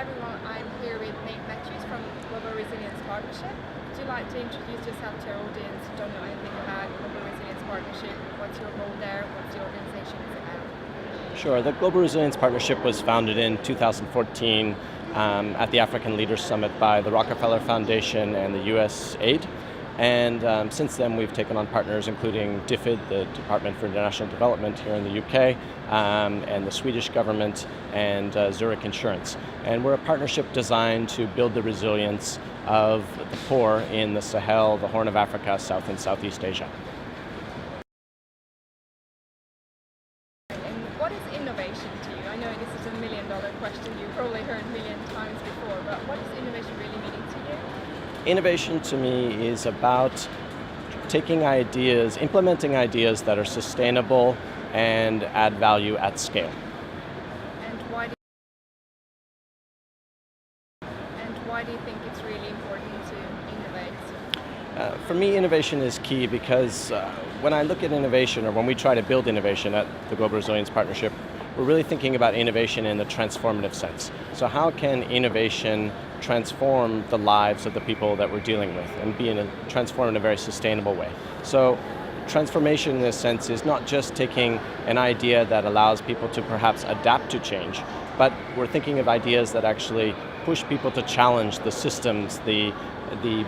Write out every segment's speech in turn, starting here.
Hi everyone, I'm here with Nate Matthews from Global Resilience Partnership. Would you like to introduce yourself to our audience who don't know anything about Global Resilience Partnership? What's your role there? What's the organization is about? Sure. The Global Resilience Partnership was founded in 2014 at the African Leaders Summit by the Rockefeller Foundation and the USAID. And since then we've taken on partners including DFID, the Department for International Development here in the UK, and the Swedish government, and Zurich Insurance. And we're a partnership designed to build the resilience of the poor in the Sahel, the Horn of Africa, South and Southeast Asia. And what is innovation to you? I know this is a $1 million question, you've probably heard a million times before, but what is innovation really meaning to you? Innovation to me is about taking ideas, implementing ideas that are sustainable and add value at scale. And why do you think it's really important to innovate? For me, innovation is key because when I look at innovation, or when we try to build innovation at the Global Resilience Partnership, we're really thinking about innovation in the transformative sense. So how can innovation transform the lives of the people that we're dealing with and transform in a very sustainable way? So transformation in this sense is not just taking an idea that allows people to perhaps adapt to change, but we're thinking of ideas that actually push people to challenge the systems, the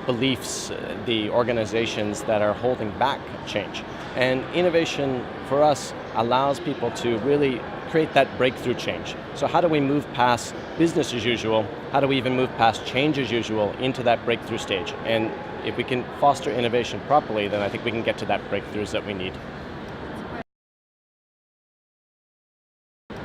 beliefs, the organizations that are holding back change. And innovation for us allows people to really create that breakthrough change. So how do we move past business as usual? How do we even move past change as usual into that breakthrough stage? And if we can foster innovation properly, then I think we can get to that breakthroughs that we need. It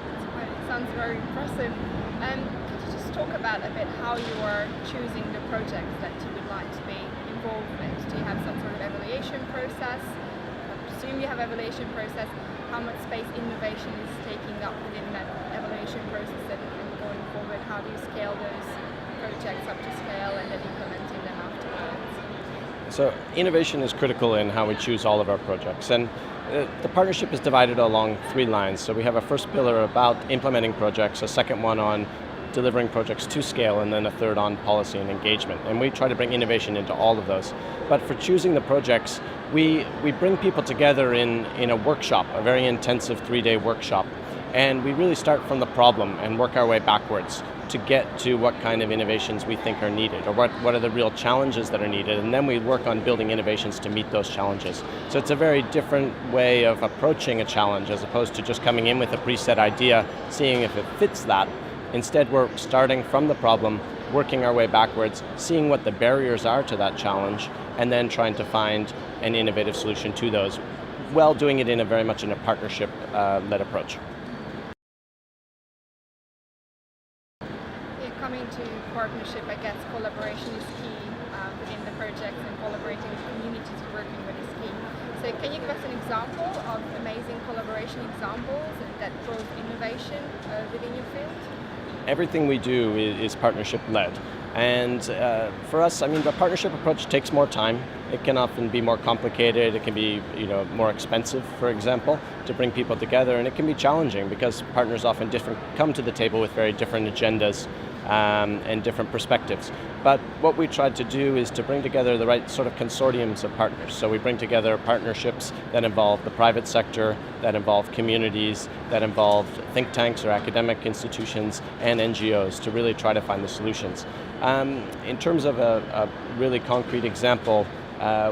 sounds very impressive. Could you just talk about a bit how you are choosing the projects that you would like to be involved with? Do you have some sort of evaluation process? I presume you have evaluation process. How much space innovation is taking up within that evaluation process, and going forward, how do you scale those projects up to scale and then implementing them afterwards? So innovation is critical in how we choose all of our projects. And the partnership is divided along 3 lines. So we have a first pillar about implementing projects, a second one on delivering projects to scale, and then a third on policy and engagement. And we try to bring innovation into all of those. But for choosing the projects, we bring people together in a workshop, a very intensive 3-day workshop. And we really start from the problem and work our way backwards to get to what kind of innovations we think are needed, or what are the real challenges that are needed. And then we work on building innovations to meet those challenges. So it's a very different way of approaching a challenge as opposed to just coming in with a preset idea, seeing if it fits that. Instead, we're starting from the problem, working our way backwards, seeing what the barriers are to that challenge, and then trying to find an innovative solution to those, while doing it in a very much in a partnership-led approach. Coming to partnership, I guess collaboration is key within the projects, and collaborating with communities you're working with is key. So can you give us an example of amazing collaboration examples that drove innovation within your field? Everything we do is partnership-led. And for us, I mean, the partnership approach takes more time. It can often be more complicated. It can be, more expensive, for example, to bring people together. And it can be challenging because partners often come to the table with very different agendas and different perspectives. But what we tried to do is to bring together the right sort of consortiums of partners. So we bring together partnerships that involve the private sector, that involve communities, that involve think tanks or academic institutions, and NGOs to really try to find the solutions. In terms of a really concrete example,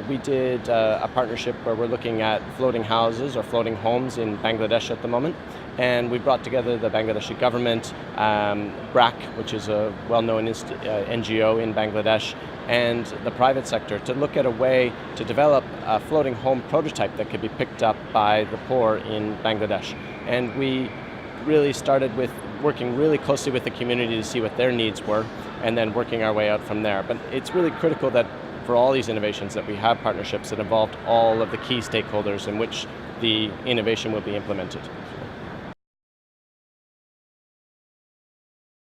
we did a partnership where we're looking at floating houses or floating homes in Bangladesh at the moment. And we brought together the Bangladeshi government, BRAC, which is a well-known NGO in Bangladesh, and the private sector to look at a way to develop a floating home prototype that could be picked up by the poor in Bangladesh. And we really started with working really closely with the community to see what their needs were, and then working our way out from there. But it's really critical that for all these innovations that we have partnerships that involved all of the key stakeholders in which the innovation will be implemented.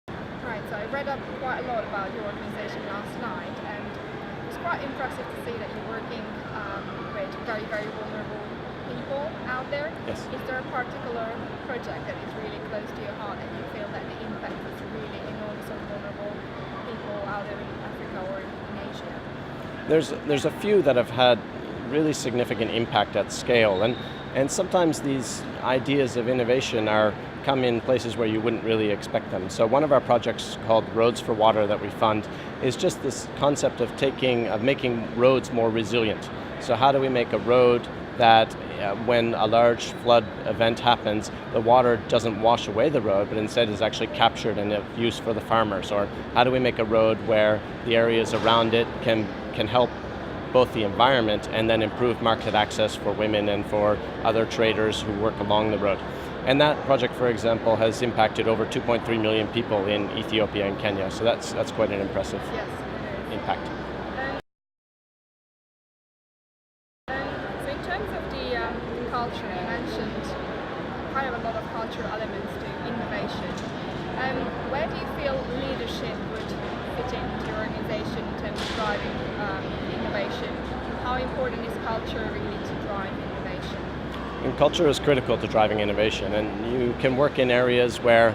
Right, so I read up quite a lot about your organization last night, and it was quite impressive to see that you're working with very, very vulnerable people out there. Yes. Is there a particular project that is really close to your heart and you feel that the impact is really enormous on vulnerable There's a few that have had really significant impact at scale, and sometimes these ideas of innovation come in places where you wouldn't really expect them. So one of our projects called Roads for Water that we fund is just this concept of making roads more resilient. So how do we make a road that when a large flood event happens, the water doesn't wash away the road, but instead is actually captured and of use for the farmers? Or how do we make a road where the areas around it can help both the environment and then improve market access for women and for other traders who work along the road? And that project, for example, has impacted over 2.3 million people in Ethiopia and Kenya. So that's quite an impressive impact. So in terms of the culture, you mentioned kind of a lot of cultural elements to innovation. Where do you feel leadership would fit into your organization in terms of driving innovation? How important is culture really to drive innovation? And culture is critical to driving innovation, and you can work in areas where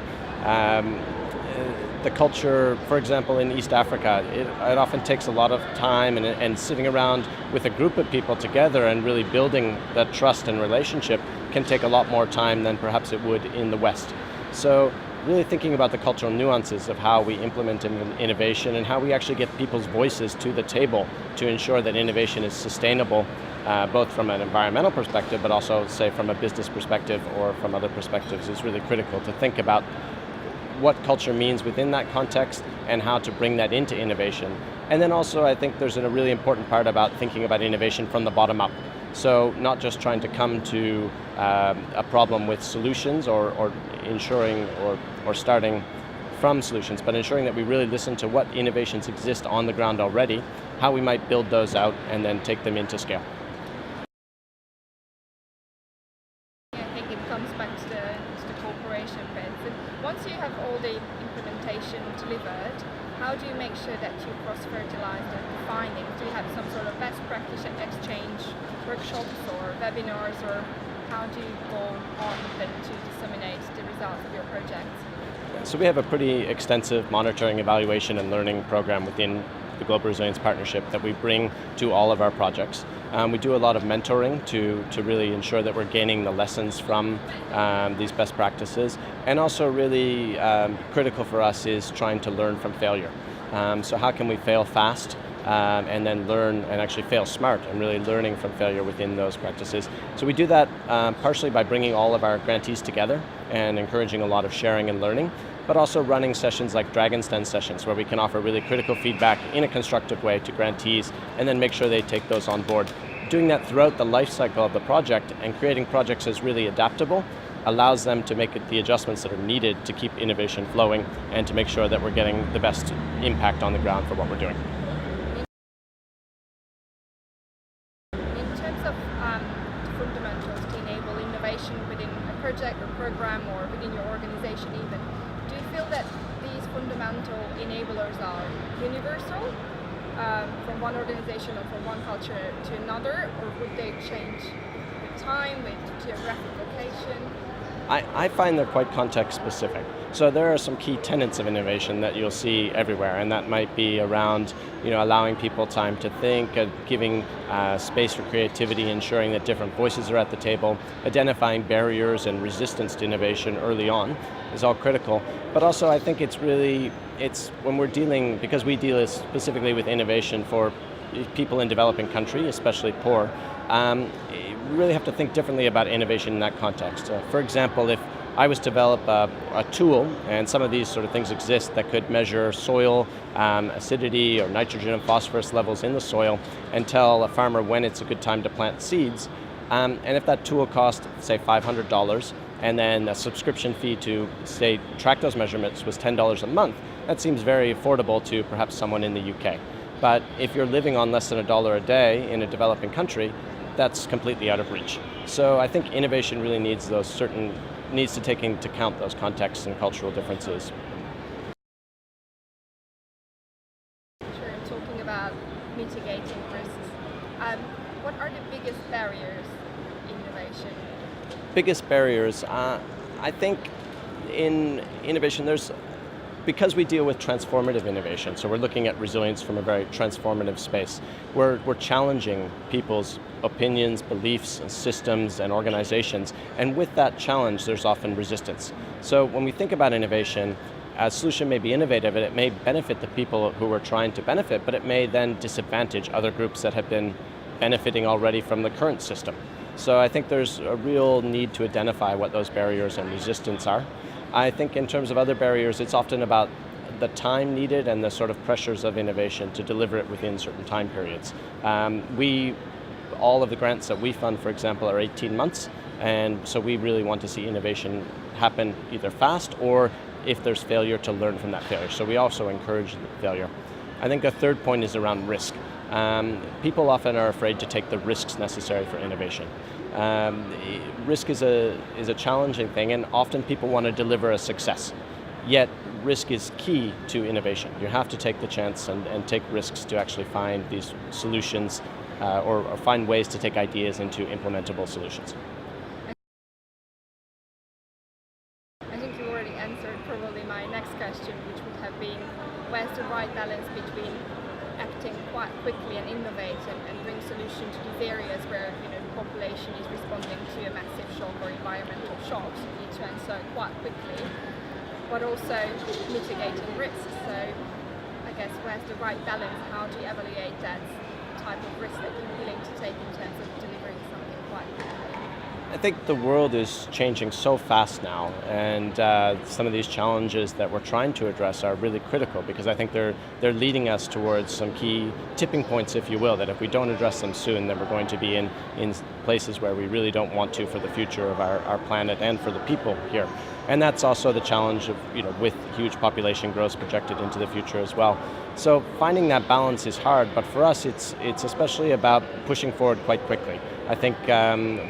the culture, for example, in East Africa, it often takes a lot of time and sitting around with a group of people together and really building that trust and relationship can take a lot more time than perhaps it would in the West. So really thinking about the cultural nuances of how we implement innovation and how we actually get people's voices to the table to ensure that innovation is sustainable, both from an environmental perspective, but also, say, from a business perspective or from other perspectives, is really critical to think about what culture means within that context and how to bring that into innovation. And then also I think there's a really important part about thinking about innovation from the bottom up. So not just trying to come to a problem with solutions or ensuring or starting from solutions, but ensuring that we really listen to what innovations exist on the ground already, how we might build those out and then take them into scale. I think it comes back to the cooperation bit. Once you have all the implementation delivered, how do you make sure that you cross-fertilize the findings? Do you have some sort of best practice exchange workshops or webinars, or how do you go on then to disseminate the results of your projects? So we have a pretty extensive monitoring, evaluation, and learning program within the Global Resilience Partnership that we bring to all of our projects. We do a lot of mentoring to really ensure that we're gaining the lessons from these best practices. And also really critical for us is trying to learn from failure. So how can we fail fast and then learn and actually fail smart and really learning from failure within those practices. So we do that partially by bringing all of our grantees together and encouraging a lot of sharing and learning, but also running sessions like Dragon's Den sessions where we can offer really critical feedback in a constructive way to grantees and then make sure they take those on board. Doing that throughout the life cycle of the project and creating projects as really adaptable allows them to make the adjustments that are needed to keep innovation flowing and to make sure that we're getting the best impact on the ground for what we're doing. In terms of fundamentals to enable innovation within a project or program or within your organization even, do you feel that these fundamental enablers are universal from one organization or from one culture to another, or would they change with time, with geographic location? I find they're quite context specific. So there are some key tenets of innovation that you'll see everywhere, and that might be around allowing people time to think, giving space for creativity, ensuring that different voices are at the table, identifying barriers and resistance to innovation early on is all critical. But also I think it's when we're dealing, because we deal specifically with innovation for people in developing countries, especially poor, we really have to think differently about innovation in that context. For example, if I was to develop a tool, and some of these sort of things exist that could measure soil acidity or nitrogen and phosphorus levels in the soil and tell a farmer when it's a good time to plant seeds, and if that tool cost, say, $500, and then a subscription fee to, say, track those measurements was $10 a month, that seems very affordable to perhaps someone in the UK. But if you're living on less than $1 a day in a developing country, that's completely out of reach. So I think innovation really needs to take into account those contexts and cultural differences. Sure, talking about mitigating risks. What are the biggest barriers in innovation? Biggest barriers, I think in innovation there's because we deal with transformative innovation, so we're looking at resilience from a very transformative space, we're challenging people's opinions, beliefs, and systems, and organizations, and with that challenge, there's often resistance. So when we think about innovation, a solution may be innovative and it may benefit the people who are trying to benefit, but it may then disadvantage other groups that have been benefiting already from the current system. So I think there's a real need to identify what those barriers and resistance are. I think in terms of other barriers, it's often about the time needed and the sort of pressures of innovation to deliver it within certain time periods. All of the grants that we fund, for example, are 18 months, and so we really want to see innovation happen either fast or, if there's failure, to learn from that failure. So we also encourage failure. I think a third point is around risk. People often are afraid to take the risks necessary for innovation. Risk is a challenging thing, and often people want to deliver a success. Yet risk is key to innovation. You have to take the chance and take risks to actually find these solutions or find ways to take ideas into implementable solutions. I think you already answered probably my next question, which would have been, where's the right balance between acting quite quickly and innovate and bring solutions to these areas where the population is responding to a massive shock or environmental shocks. You need to answer quite quickly, but also mitigating risks. So I guess where's the right balance? How do you evaluate that type of risk that you're willing to take in terms of delivering something quite quickly? I think the world is changing so fast now, and some of these challenges that we're trying to address are really critical, because I think they're leading us towards some key tipping points, if you will, that if we don't address them soon, then we're going to be in places where we really don't want to for the future of our planet and for the people here. And that's also the challenge of, with huge population growth projected into the future as well. So finding that balance is hard, but for us it's especially about pushing forward quite quickly. I think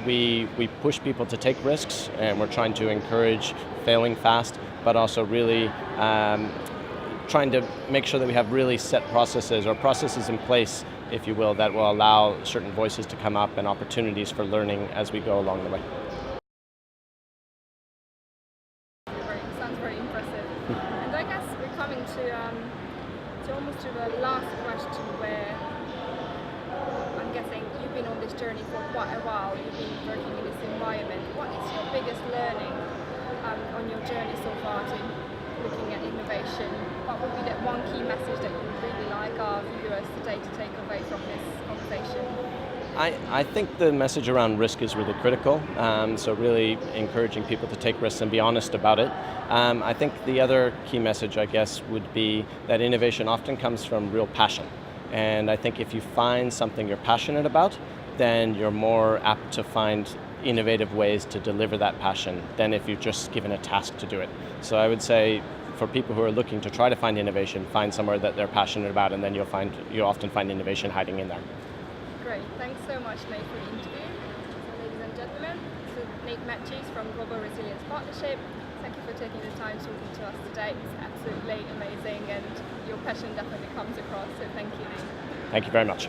we push people to take risks, and we're trying to encourage failing fast, but also really trying to make sure that we have really set processes in place, if you will, that will allow certain voices to come up and opportunities for learning as we go along the way. Sounds very impressive. And I guess we're coming to almost to the last question, where I'm guessing you've been on this journey for quite a while. You've been working in this environment. What is your biggest learning on your journey so far to looking at innovation? What would be that one key message that you would really like our viewers today to take away from this conversation? I think the message around risk is really critical, so really encouraging people to take risks and be honest about it. I think the other key message, I guess, would be that innovation often comes from real passion. And I think if you find something you're passionate about, then you're more apt to find innovative ways to deliver that passion than if you're just given a task to do it. So I would say, for people who are looking to try to find innovation, find somewhere that they're passionate about, and then you'll often find innovation hiding in there. Great, thanks so much, Nate, for the interview. So, ladies and gentlemen, this is Nate Matthews from Global Resilience Partnership. Thank you for taking the time talking to us today. It's absolutely amazing, and your passion definitely comes across, so thank you, Nate. Thank you very much.